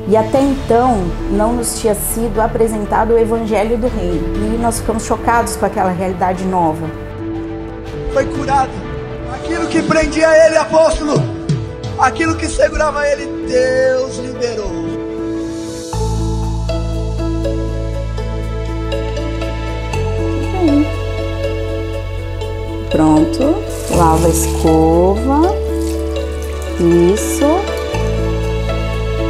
E até então não nos tinha sido apresentado o Evangelho do Reino. E nós ficamos chocados com aquela realidade nova. Foi curado. Aquilo que prendia ele, apóstolo, aquilo que segurava ele, Deus liberou. Pronto, lava a escova. Isso.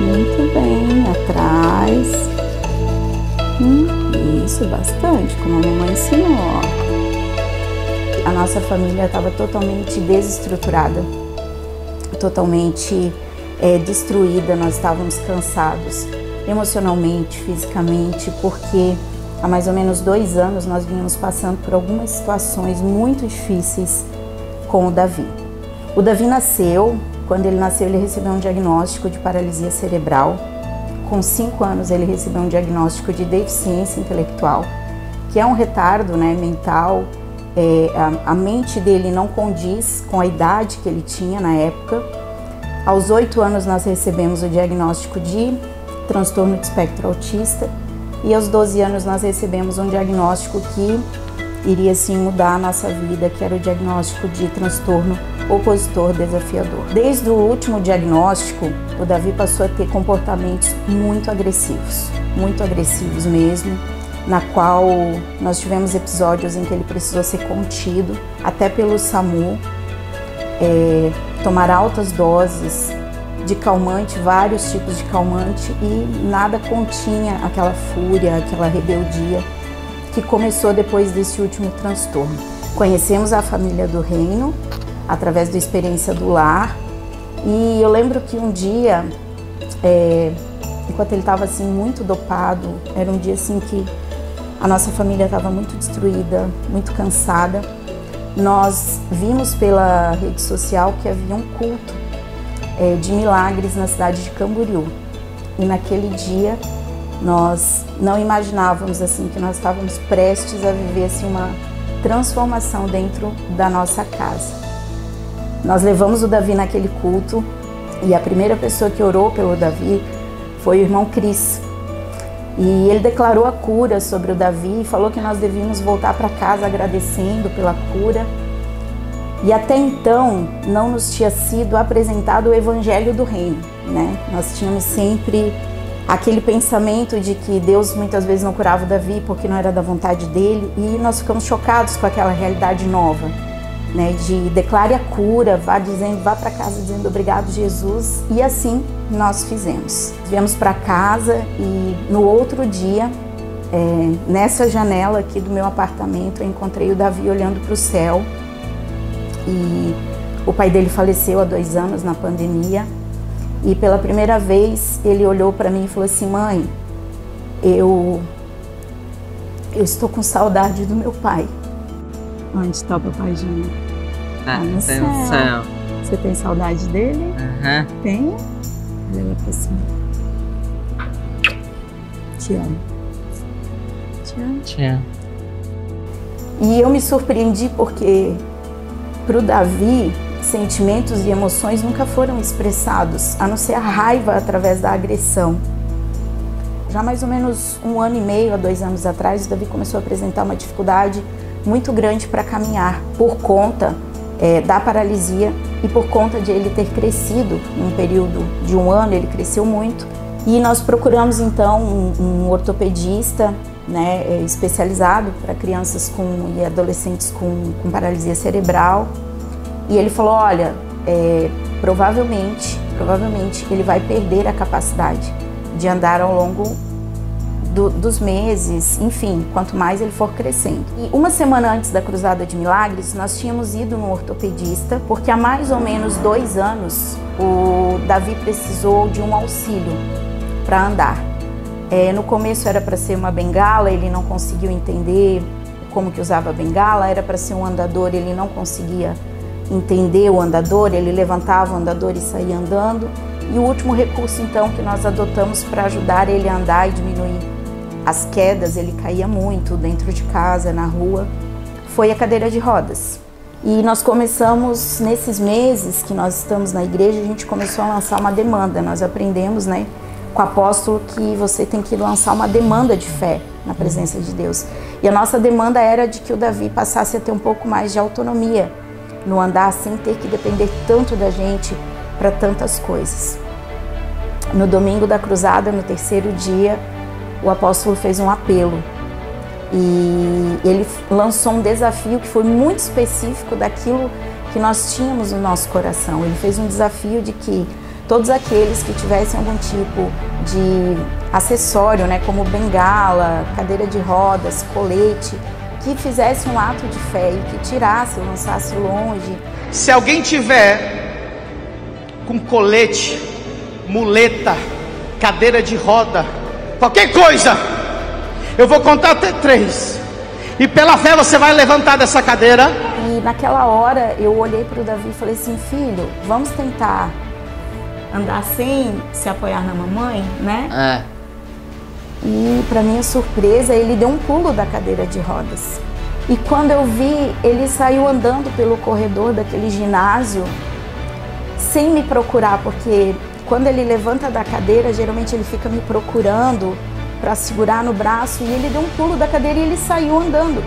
Muito bem, atrás. Isso, bastante, como a mamãe ensinou. A nossa família estava totalmente desestruturada, totalmente destruída. Nós estávamos cansados, emocionalmente, fisicamente, porque há mais ou menos 2 anos nós vínhamos passando por algumas situações muito difíceis com o Davi. O Davi nasceu. Quando ele nasceu, ele recebeu um diagnóstico de paralisia cerebral. Com 5 anos, ele recebeu um diagnóstico de deficiência intelectual, que é um retardo, né, mental. A mente dele não condiz com a idade que ele tinha na época. Aos 8 anos, nós recebemos o diagnóstico de transtorno de espectro autista. E aos 12 anos, nós recebemos um diagnóstico que iria sim mudar a nossa vida, que era o diagnóstico de transtorno opositor desafiador. Desde o último diagnóstico, o Davi passou a ter comportamentos muito agressivos mesmo, na qual nós tivemos episódios em que ele precisou ser contido, até pelo SAMU, tomar altas doses de calmante, vários tipos de calmante, e nada continha aquela fúria, aquela rebeldia que começou depois desse último transtorno. Conhecemos a família do Reino através da experiência do lar, e eu lembro que um dia, enquanto ele estava assim muito dopado, era um dia assim que a nossa família estava muito destruída, muito cansada. Nós vimos pela rede social que havia um culto de milagres na cidade de Camboriú, e naquele dia nós não imaginávamos assim que nós estávamos prestes a viver assim uma transformação dentro da nossa casa. Nós levamos o Davi naquele culto, e a primeira pessoa que orou pelo Davi foi o irmão Cris. E ele declarou a cura sobre o Davi e falou que nós devíamos voltar para casa agradecendo pela cura. E até então não nos tinha sido apresentado o Evangelho do Reino, né? Nós tínhamos sempre aquele pensamento de que Deus muitas vezes não curava o Davi porque não era da vontade dele, e nós ficamos chocados com aquela realidade nova, né, de declare a cura, vá para casa dizendo obrigado Jesus, e assim nós fizemos. Viemos para casa e no outro dia, nessa janela aqui do meu apartamento, eu encontrei o Davi olhando para o céu, e o pai dele faleceu há 2 anos na pandemia, e pela primeira vez ele olhou para mim e falou assim: mãe, eu estou com saudade do meu pai. Onde está o papaizinho? No céu. Você tem saudade dele? Tem? Olha lá pra cima. Te amo. Te amo. Te amo. E eu me surpreendi porque pro Davi, sentimentos e emoções nunca foram expressados, a não ser a raiva através da agressão. Já mais ou menos 1 ano e meio, há 2 anos atrás, o Davi começou a apresentar uma dificuldade muito grande para caminhar, por conta da paralisia e por conta de ele ter crescido. Num período de 1 ano, ele cresceu muito, e nós procuramos então um ortopedista, né, especializado para crianças e adolescentes com paralisia cerebral, e ele falou: olha, provavelmente ele vai perder a capacidade de andar ao longo dos meses, enfim, quanto mais ele for crescendo. E 1 semana antes da Cruzada de Milagres, nós tínhamos ido no ortopedista, porque há mais ou menos 2 anos o Davi precisou de um auxílio para andar. No começo era para ser uma bengala, ele não conseguiu entender como que usava a bengala, era para ser um andador, ele não conseguia entender o andador, ele levantava o andador e saía andando. E o último recurso então que nós adotamos para ajudar ele a andar e diminuir as quedas, ele caía muito dentro de casa, na rua, foi a cadeira de rodas. E nós começamos, nesses meses que nós estamos na igreja, a gente começou a lançar uma demanda. Nós aprendemos, né, com o apóstolo que você tem que lançar uma demanda de fé na presença de Deus. E a nossa demanda era de que o Davi passasse a ter um pouco mais de autonomia no andar, sem ter que depender tanto da gente para tantas coisas. No domingo da cruzada, no terceiro dia, o apóstolo fez um apelo e ele lançou um desafio que foi muito específico daquilo que nós tínhamos no nosso coração. Ele fez um desafio de que todos aqueles que tivessem algum tipo de acessório, né, como bengala, cadeira de rodas, colete, que fizesse um ato de fé e que tirasse, lançasse longe. Se alguém tiver com colete, muleta, cadeira de roda, qualquer coisa, eu vou contar até 3. E pela fé você vai levantar dessa cadeira. E naquela hora eu olhei para o Davi e falei assim: filho, vamos tentar andar sem se apoiar na mamãe, né? E para minha surpresa, ele deu um pulo da cadeira de rodas. E quando eu vi, ele saiu andando pelo corredor daquele ginásio sem me procurar, porque quando ele levanta da cadeira, geralmente ele fica me procurando para segurar no braço, e ele deu um pulo da cadeira e ele saiu andando.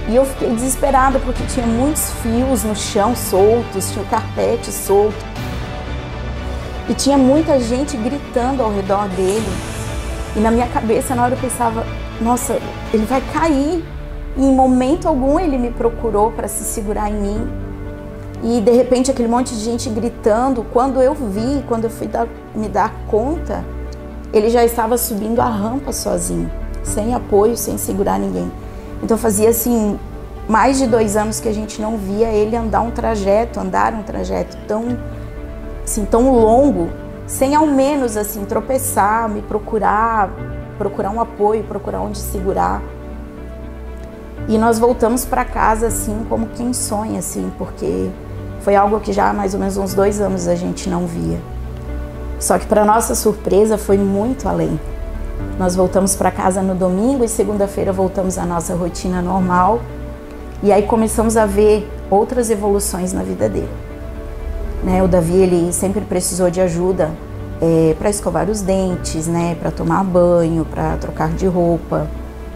E eu fiquei desesperada porque tinha muitos fios no chão soltos, tinha o carpete solto. E tinha muita gente gritando ao redor dele. E na minha cabeça, na hora eu pensava, nossa, ele vai cair. E em momento algum ele me procurou para se segurar em mim. E de repente aquele monte de gente gritando, quando eu fui me dar conta, ele já estava subindo a rampa sozinho, sem apoio, sem segurar ninguém. Então fazia assim, mais de 2 anos que a gente não via ele andar um trajeto tão longo, sem ao menos assim tropeçar, me procurar um apoio, procurar onde segurar. E nós voltamos para casa assim, como quem sonha, assim, porque foi algo que já há mais ou menos uns 2 anos a gente não via. Só que para nossa surpresa foi muito além. Nós voltamos para casa no domingo e segunda-feira voltamos à nossa rotina normal. E aí começamos a ver outras evoluções na vida dele. O Davi, ele sempre precisou de ajuda para escovar os dentes, para tomar banho, para trocar de roupa.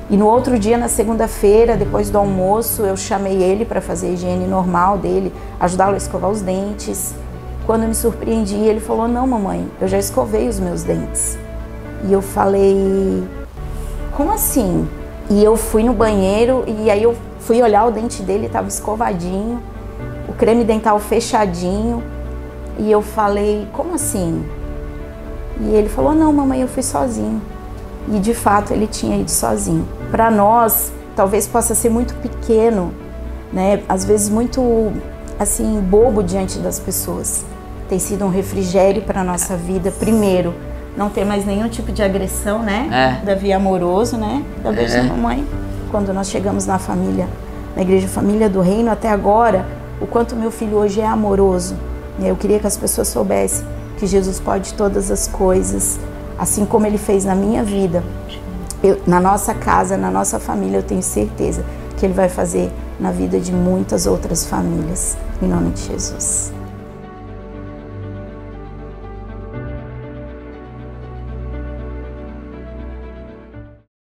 E no outro dia, na segunda-feira, depois do almoço, eu chamei ele para fazer a higiene normal dele, ajudá-lo a escovar os dentes. Quando eu me surpreendi, ele falou: não, mamãe, eu já escovei os meus dentes. E eu falei: como assim? E eu fui no banheiro e aí eu fui olhar o dente dele, estava escovadinho, o creme dental fechadinho. E eu falei: como assim? E ele falou: não, mamãe, eu fui sozinho. E de fato ele tinha ido sozinho. Para nós, talvez possa ser muito pequeno, às vezes muito assim, bobo diante das pessoas. Tem sido um refrigério para a nossa vida. Primeiro, não ter mais nenhum tipo de agressão, Davi é amoroso, da vez da mamãe. Quando nós chegamos na família, na igreja Família do Reino, até agora, o quanto meu filho hoje é amoroso. Eu queria que as pessoas soubessem que Jesus pode todas as coisas, assim como Ele fez na minha vida. Na nossa casa, na nossa família, eu tenho certeza que Ele vai fazer na vida de muitas outras famílias. Em nome de Jesus.